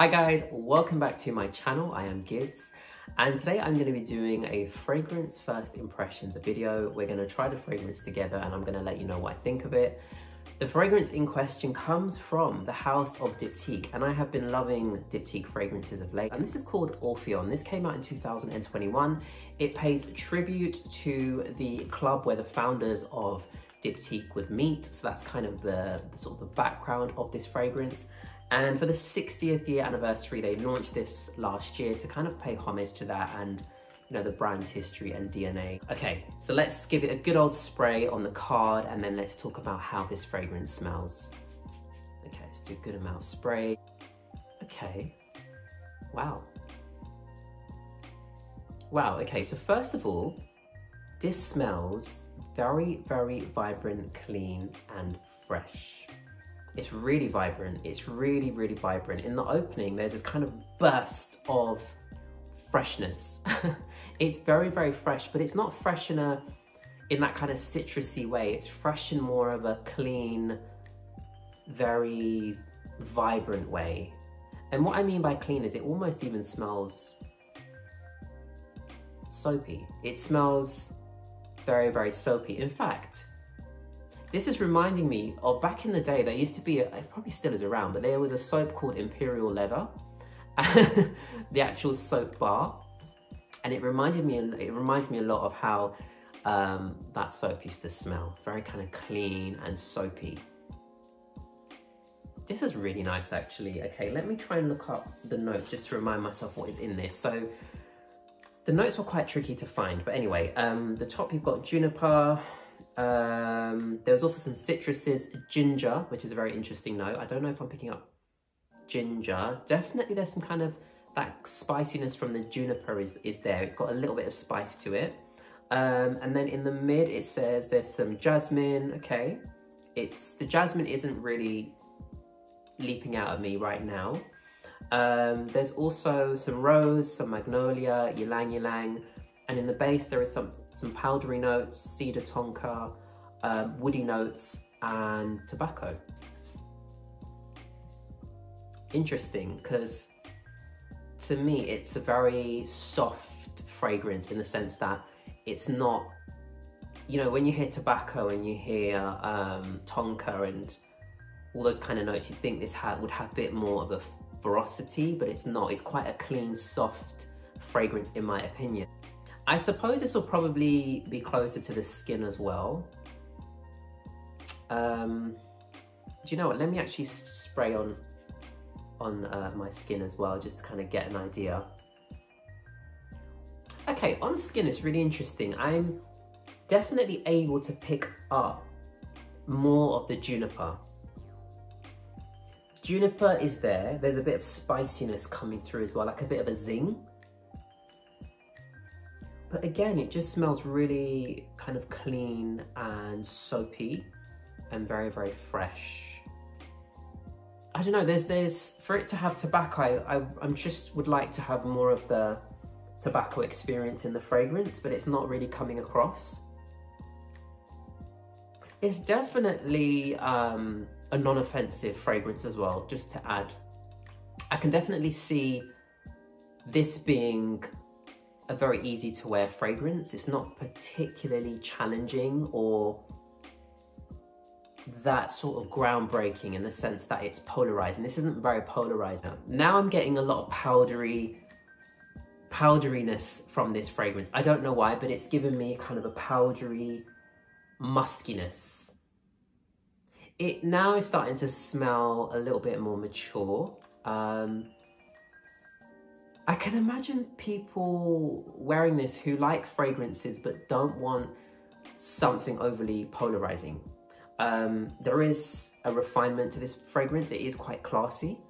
Hi guys, welcome back to my channel. I am Gids, and today I'm going to be doing a fragrance first impressions video. We're going to try the fragrance together and I'm going to let you know what I think of it. The fragrance in question comes from the house of Diptyque, and I have been loving Diptyque fragrances of late. And this is called Orpheon. This came out in 2021. It pays tribute to the club where the founders of Diptyque would meet. So that's kind of the sort of the background of this fragrance. And for the 60th year anniversary, they launched this last year to kind of pay homage to that and, you know, the brand's history and DNA. Okay, so let's give it a good old spray on the card and then let's talk about how this fragrance smells. Okay, let's do a good amount of spray. Okay, wow. Wow, okay, so first of all, this smells very, very vibrant, clean, and fresh. It's really vibrant, it's really, really vibrant. In the opening, there's this kind of burst of freshness. It's very, very fresh, but it's not fresh in that kind of citrusy way. It's fresh in more of a clean, very vibrant way. And what I mean by clean is it almost even smells soapy. It smells very, very soapy. In fact, this is reminding me of back in the day, there used to be, it probably still is around, but there was a soap called Imperial Leather, the actual soap bar. And it reminds me a lot of how that soap used to smell. Very kind of clean and soapy. This is really nice actually. Okay, let me try and look up the notes just to remind myself what is in this. So the notes were quite tricky to find, but anyway, the top you've got juniper. There was also some citruses, ginger, which is a very interesting note. I don't know if I'm picking up ginger. Definitely there's some kind of, that spiciness from the juniper is there. It's got a little bit of spice to it. And then in the mid it says there's some jasmine. Okay, the jasmine isn't really leaping out at me right now. There's also some rose, some magnolia, ylang ylang. And in the base there is some powdery notes, cedar tonka, woody notes, and tobacco. Interesting, because to me it's a very soft fragrance in the sense that it's not, you know, when you hear tobacco and you hear tonka and all those kind of notes, you think this would have a bit more of a ferocity, but it's not. It's quite a clean, soft fragrance in my opinion. I suppose this will probably be closer to the skin as well. Do you know what? Let me actually spray on my skin as well, just to kind of get an idea. Okay, on skin, it's really interesting. I'm definitely able to pick up more of the juniper. Juniper is there. There's a bit of spiciness coming through as well, like a bit of a zing. But again, it just smells really kind of clean and soapy and very, very fresh. I don't know, there's for it to have tobacco, I just would like to have more of the tobacco experience in the fragrance, but it's not really coming across. It's definitely a non-offensive fragrance as well, just to add. I can definitely see this being a very easy to wear fragrance. It's not particularly challenging or that sort of groundbreaking in the sense that it's polarizing. This isn't very polarized. Now I'm getting a lot of powderiness from this fragrance. I don't know why, but it's given me kind of a powdery muskiness. It now is starting to smell a little bit more mature. I can imagine people wearing this who like fragrances but don't want something overly polarizing. There is a refinement to this fragrance. It is quite classy,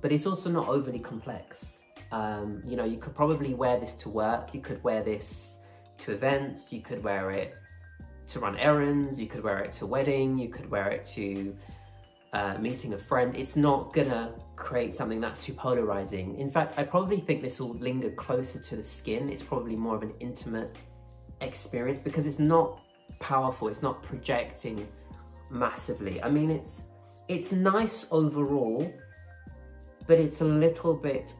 but it's also not overly complex. You know, you could probably wear this to work. You could wear this to events. You could wear it to run errands. You could wear it to a wedding. You could wear it to meeting a friend. It's not gonna create something that's too polarizing. In fact, I probably think this will linger closer to the skin. It's probably more of an intimate experience because it's not powerful. It's not projecting massively. I mean, it's nice overall, but it's a little bit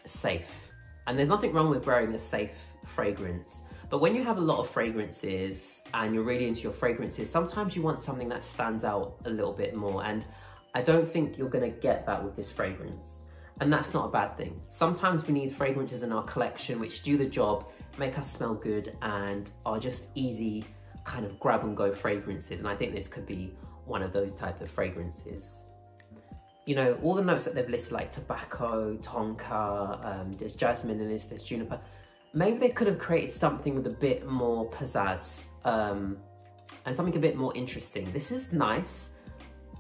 safe. And there's nothing wrong with wearing a safe fragrance. But when you have a lot of fragrances and you're really into your fragrances, sometimes you want something that stands out a little bit more. And I don't think you're gonna get that with this fragrance. And that's not a bad thing. Sometimes we need fragrances in our collection which do the job, make us smell good, and are just easy kind of grab and go fragrances. And I think this could be one of those type of fragrances. You know, all the notes that they've listed, like tobacco, tonka, there's jasmine in this, there's juniper. Maybe they could have created something with a bit more pizzazz and something a bit more interesting. This is nice,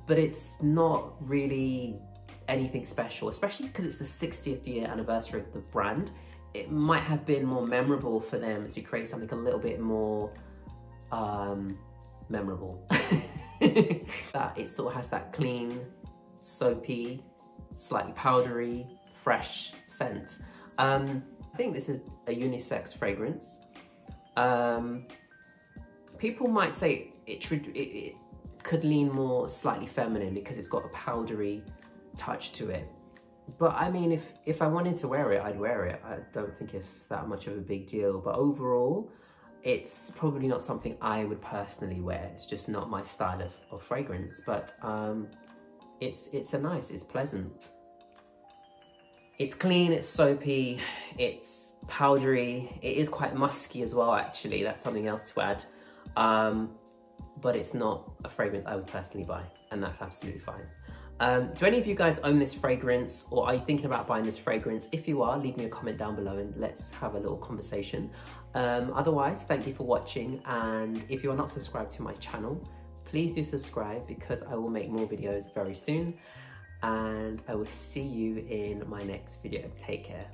but it's not really anything special, especially because it's the 60th year anniversary of the brand. It might have been more memorable for them to create something a little bit more memorable. That it sort of has that clean, soapy, slightly powdery, fresh scent. I think this is a unisex fragrance. People might say it could lean more slightly feminine because it's got a powdery touch to it. But I mean, if I wanted to wear it, I'd wear it. I don't think it's that much of a big deal. But overall, it's probably not something I would personally wear. It's just not my style of fragrance. But it's pleasant. It's clean, it's soapy, it's powdery. It is quite musky as well, actually. That's something else to add. But it's not a fragrance I would personally buy, and that's absolutely fine. Do any of you guys own this fragrance, or are you thinking about buying this fragrance? If you are, leave me a comment down below and let's have a little conversation. Otherwise, thank you for watching, and if you are not subscribed to my channel, please do subscribe because I will make more videos very soon, and I will see you in my next video. Take care.